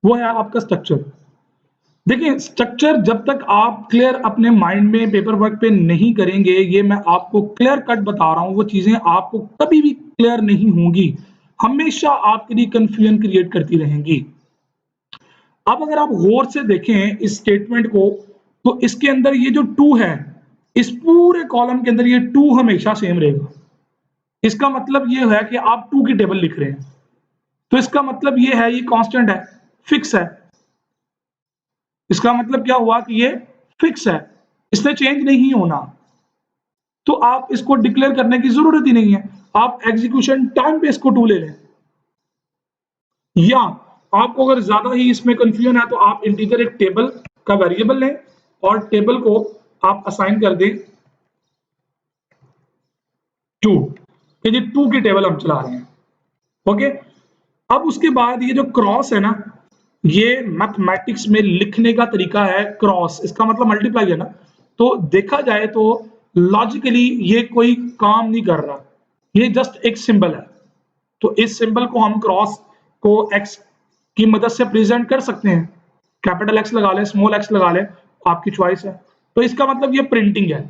वो है आपका स्ट्रक्चर। देखिए स्ट्रक्चर जब तक आप क्लियर अपने माइंड में पेपर वर्क पे नहीं करेंगे, ये मैं आपको क्लियर कट बता रहा हूँ, वो चीजें आपको कभी भी क्लियर नहीं होंगी, हमेशा आपके लिए कंफ्यूजन क्रिएट करती रहेंगी। अब अगर आप गौर से देखें इस स्टेटमेंट को, तो इसके अंदर ये जो टू है, इस पूरे कॉलम के अंदर ये टू हमेशा सेम रहेगा। इसका मतलब ये है कि आप टू की टेबल लिख रहे हैं, तो इसका मतलब ये है, ये कांस्टेंट है, फिक्स है। इसका मतलब क्या हुआ कि ये फिक्स है, इससे चेंज नहीं होना। तो आप इसको डिक्लेयर करने की जरूरत ही नहीं है, आप एग्जीक्यूशन टाइम पे इसको टू ले लें। या आपको अगर ज्यादा ही इसमें कंफ्यूजन है, तो आप इंटीजर एक टेबल का वेरिएबल लें और टेबल को आप असाइन कर दें टू, कि जी टू की टेबल हम चला रहे हैं। ओके, अब उसके बाद ये जो क्रॉस है ना, ये मैथमेटिक्स में लिखने का तरीका है क्रॉस, इसका मतलब मल्टीप्लाई है ना। तो देखा जाए तो लॉजिकली ये कोई काम नहीं कर रहा, ये जस्ट एक सिंबल है। तो इस सिंबल को हम क्रॉस को एक्स की मदद से प्रेजेंट कर सकते हैं, कैपिटल एक्स लगा लें, स्मॉल एक्स लगा लें, आपकी चॉइस है। तो इसका मतलब ये प्रिंटिंग है,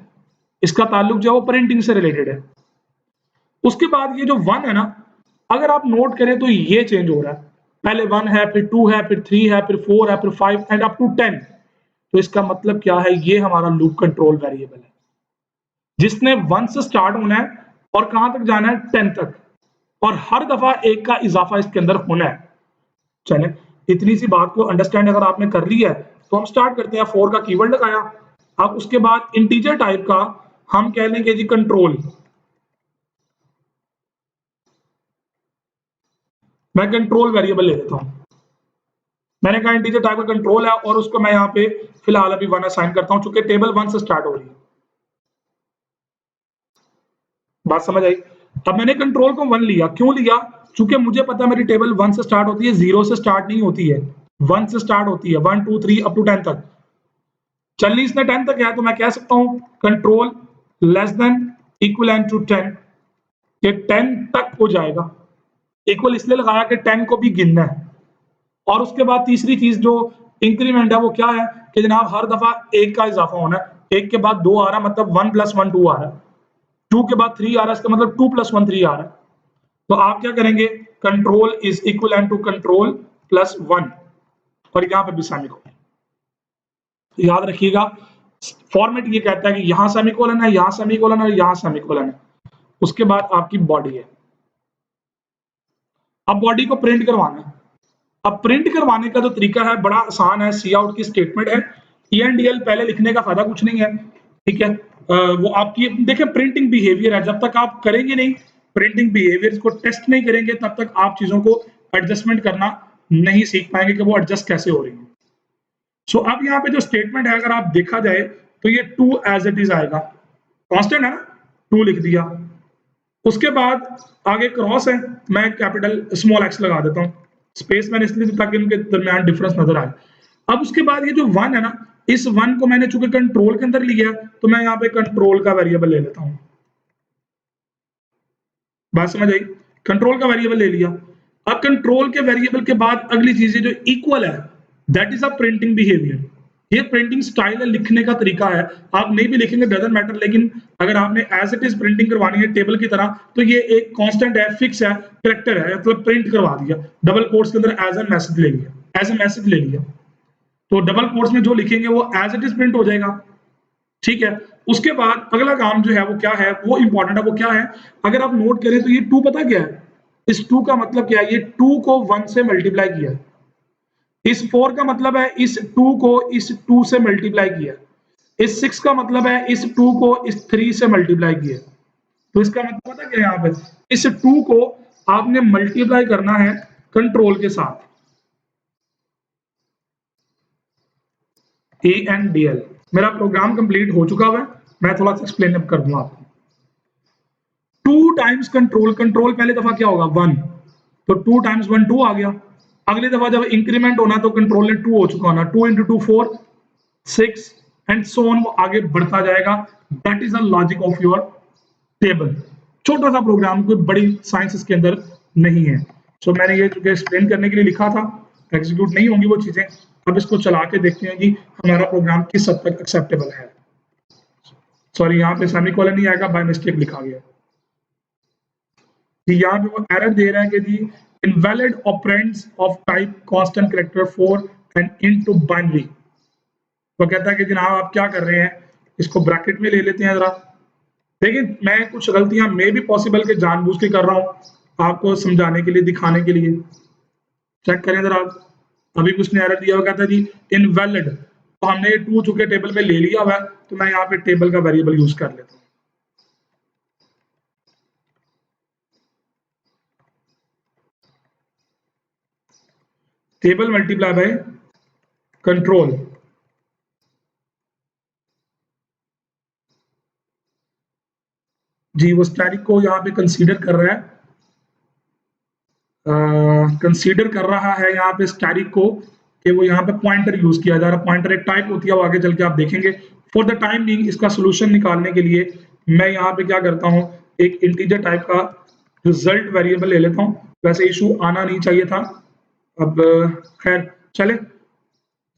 इसका ताल्लुक जो है वो प्रिंटिंग से रिलेटेड है। उसके बाद ये जो वन है ना, अगर आप नोट करें तो ये चेंज हो रहा है, पहले वन है, फिर टू है, फिर थ्री है, फिर फोर है, फिर फाइव एंड अप टू 10। तो इसका मतलब क्या है, ये हमारा लूप कंट्रोल वेरिएबल है, जिसने वन से स्टार्ट होना है और कहां तक जाना है, 10 तक, और हर दफा एक का इजाफा इसके अंदर होना है। चले, इतनी सी बात को अंडरस्टैंड अगर आपने कर ली है, तो हम स्टार्ट करते हैं। फोर का कीवर्ड लगाया, अब उसके बाद इंटीजर टाइप का हम कह लेंगे जी कंट्रोल। मैं कंट्रोल वेरिएबल ले लेता हूं, मैंने कहा इंटीजर टाइप का कंट्रोल है, और उसको मैं यहाँ पे फिलहाल अभी वन असाइन करता हूं, चूंकि टेबल वन से स्टार्ट हो रही है। बात समझ आई? अब मैंने कंट्रोल को वन लिया, क्यों लिया? चूंकि मुझे पता है मेरी टेबल वन से स्टार्ट होती है, जीरो से स्टार्ट नहीं होती है, वन से स्टार्ट होती है, one two three up to 10 तक। चलनी इसने 10 तक है, तो मैं कह सकता हूं control less than equal to 10, ये 10 तक हो जाएगा। इक्वल इसलिए लगाया कि 10 को भी गिनना है। और उसके बाद तीसरी चीज जो इंक्रीमेंट है वो क्या है, कि जनाब हर दफा एक का इजाफा होना है, एक के बाद दो आ रहा, मतलब वन प्लस वन टू आ रहा है, टू के बाद थ्री आ रहा है, इसका मतलब टू प्लस वन थ्री आ रहा है। तो आप क्या करेंगे, control is equal to control plus one, और यहां पर भी सेमीकोलन। तो याद रखिएगा, फॉर्मेट ये कहता है कि यहां सेमीकोलन है, यहां सेमीकोलन है, यहां सेमीकोलन है। उसके बाद आपकी बॉडी है, अब बॉडी को प्रिंट करवाना है। अब प्रिंट करवाने का जो तरीका है बड़ा आसान है, सी आउट की स्टेटमेंट है, ENDL पहले लिखने का फायदा कुछ नहीं है, ठीक है। वो आपकी देखिए प्रिंटिंग बिहेवियर है, जब तक आप करेंगे नहीं, प्रिंटिंग बिहेवियर को टेस्ट नहीं करेंगे, तब तक आप चीजों को एडजस्टमेंट करना नहीं सीख पाएंगे कि वो एडजस्ट कैसे हो रही है। सो अब यहाँ पे जो स्टेटमेंट है, अगर आप देखा जाए तो ये टू एज इट इज आएगा, कांस्टेंट है ना, टू लिख दिया। उसके बाद आगे क्रॉस है, मैं कैपिटल स्मॉल एक्स लगा देता हूं, स्पेस मैंने इसलिए दी ताकि उनके दरमियान डिफरेंस नजर आए। अब उसके बाद ये जो वन है ना, इस वन को मैंने चूंकि कंट्रोल के अंदर लिया है, तो मैं यहाँ पे कंट्रोल का वेरिएबल ले लेता हूं। बात समझ आई? कंट्रोल का वेरिएबल ले लिया। अब कंट्रोल के वेरिएबल के बाद अगली चीज है जो इक्वल है, that is a printing behaviour. ये प्रिंटिंग स्टाइल है, लिखने का तरीका है, आप नहीं भी लिखेंगे डजंट मैटर, लेकिन अगर आपने एज इट इज प्रिंटिंग करवानी है टेबल की तरह, तो ये एक कांस्टेंट है, फिक्स है, करेक्टर है, मतलब प्रिंट करवा दिया, डबल कोट्स के अंदर एज ए मैसेज ले लिया, एज ए मैसेज ले लिया। तो डबल कोट्स में जो लिखेंगे वो एज इट इज प्रिंट हो जाएगा, ठीक है। उसके बाद अगला काम जो है वो क्या है, वो इंपॉर्टेंट है, वो क्या है, अगर आप नोट करें तो ये टू पता क्या है, इस टू का मतलब क्या है, ये टू को वन से मल्टीप्लाई किया है। इस फोर का मतलब है इस टू को इस टू से मल्टीप्लाई किया। इस सिक्स का मतलब है इस टू को इस थ्री से मल्टीप्लाई किया। तो इसका मतलब पता क्या है, यहाँ पे इस टू को आपने मल्टीप्लाई करना है कंट्रोल के साथ, ENDL। मेरा प्रोग्राम कंप्लीट हो चुका है, मैं थोड़ा सा एक्सप्लेन कर दूंगा आपको। टू टाइम्स कंट्रोल, कंट्रोल पहले दफा क्या होगा, वन, तो टू टाइम्स वन टू आ गया। अगली दफा जब इंक्रीमेंट होना तो कंट्रोल ने टू हो चुका होना, two into two four, six and so on, वो आगे बढ़ता जाएगा। That is the logic of your table. छोटा सा प्रोग्राम, कोई बड़ी साइंस इसके अंदर नहीं है। सो मैंने ये एक्सप्लेन करने के लिए लिखा था, एग्जीक्यूट नहीं होंगी वो चीजें। अब इसको चला के देखते हैं कि हमारा प्रोग्राम किस हद तक एक्सेप्टेबल है। सॉरी, यहाँ पे सेमीकोलन नहीं आएगा, बाय मिस्टेक लिखा गया। यहाँ पे वो एरर दे रहा है कि जी invalid operands of type constant character 4 and into binary. वो कहता है कि जनाब आप क्या कर रहे हैं, इसको ब्रैकेट में ले लेते हैं जरा। देखिए मैं कुछ गलतियां मे भी पॉसिबल के जानबूझ के कर रहा हूं आपको समझाने के लिए, दिखाने के लिए। चेक करें जरा। अभी कुछ ने एरर दिया हुआ, कहता है जी इनवैलिड, तो हमने टू चुके टेबल में ले लिया हुआ है, तो मैं यहाँ पे टेबल का वेरिएबल यूज कर लेता हूँ। Table multiply by control. जी वो स्टैटिक को यहाँ पे कंसीडर कर रहा है, कंसीडर कर रहा है यहाँ पे स्टैटिक को, कि वो यहाँ पे पॉइंटर यूज किया जा रहा है। पॉइंटर एक टाइप होती है, वो आगे चल के आप देखेंगे। फॉर द टाइम बीइंग इसका सोल्यूशन निकालने के लिए मैं यहाँ पे क्या करता हूँ, एक इंटीजर टाइप का रिजल्ट वेरिएबल ले लेता हूँ। वैसे इशू आना नहीं चाहिए था, अब खैर चले,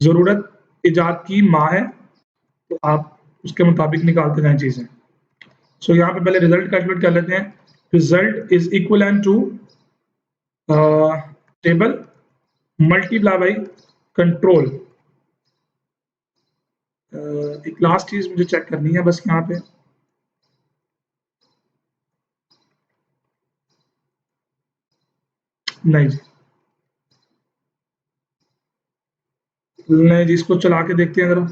जरूरत इजाद की माँ है, तो आप उसके मुताबिक निकालते जाएं चीजें। सो यहाँ पे पहले रिजल्ट कैलकुलेट कर लेते हैं। Result is equal to table multiply by control. एक लास्ट चीज मुझे चेक करनी है बस यहाँ पे, नहीं जी, नहीं जी, इसको चला के देखते हैं जरा।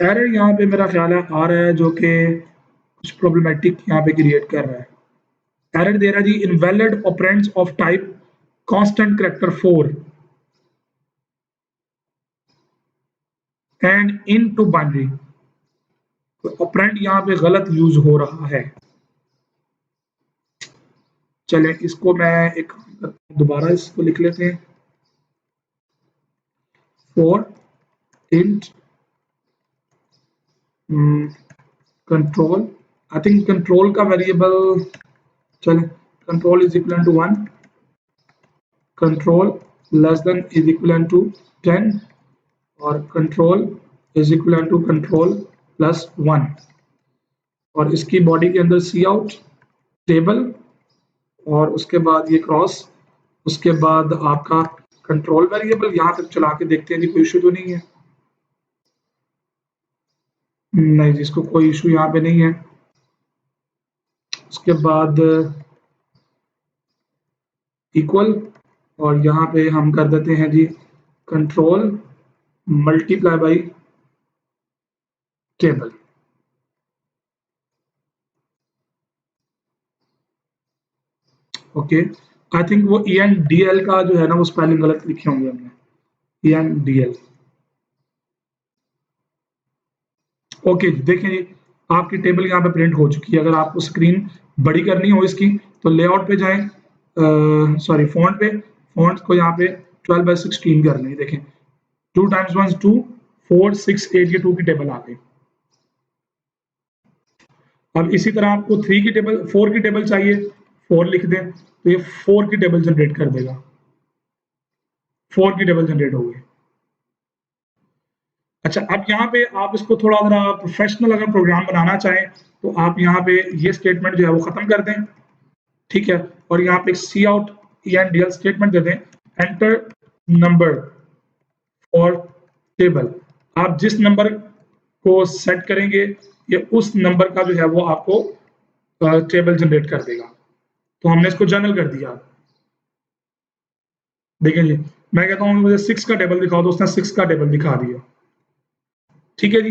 एरर यहाँ पे मेरा ख्याल है आ रहा है, जो कि कुछ प्रॉब्लमेटिक यहाँ पे क्रिएट कर रहा है। एरर दे रहा है जी invalid operands of type constant character 4 and into binary. तो ऑपरेंड यहाँ पे गलत यूज हो रहा है। चलें इसको मैं एक दोबारा इसको लिख लेते हैं। 4 int control, I think control का वेरिएबल, चलें control is equal to 1, control less than is equal to 10, और control is equal to control plus 1, और इसकी बॉडी के अंदर सी आउट टेबल, और उसके बाद ये क्रॉस, उसके बाद आपका कंट्रोल वेरिएबल। यहां तक चला के देखते हैं जी कोई इशू तो नहीं है। नहीं जी, इसको कोई इशू यहाँ पे नहीं है। उसके बाद इक्वल, और यहाँ पे हम कर देते हैं जी control multiply by table. Okay, I think वो ई एन डी एल का जो है ना, वो स्पेलिंग गलत लिखे होंगे हमने, E N D L. Okay जी, देखें जी आपकी टेबल यहाँ पे प्रिंट हो चुकी है। अगर आपको स्क्रीन बड़ी करनी हो इसकी, तो लेआउट पे जाएं, सॉरी फॉन्ट पे, फॉन्ट को यहाँ पे 12/16 कर लें। देखें 2 टाइम्स 1 2, 4 6 8 ये 2 की टेबल आ गई। अब इसी तरह आपको 3 की टेबल, 4 की टेबल चाहिए, 4 लिख दें, तो ये 4 की टेबल जनरेट कर देगा। 4 की टेबल जनरेट हो गई। अच्छा, अब यहाँ पे आप इसको थोड़ा जरा प्रोफेशनल अगर प्रोग्राम बनाना चाहें, तो आप यहाँ पे ये स्टेटमेंट जो है वो खत्म कर दें, ठीक है, और यहाँ पे C out N D L statement दे दें, एंटर नंबर और टेबल। आप जिस नंबर को सेट करेंगे, ये उस नंबर का जो है वो आपको टेबल जनरेट कर देगा। तो हमने इसको जनरल कर दिया। देखिए जी, मैं कहता हूँ मुझे 6 का टेबल दिखाओ, तो उसने 6 का टेबल दिखा दिया। ठीक है जी,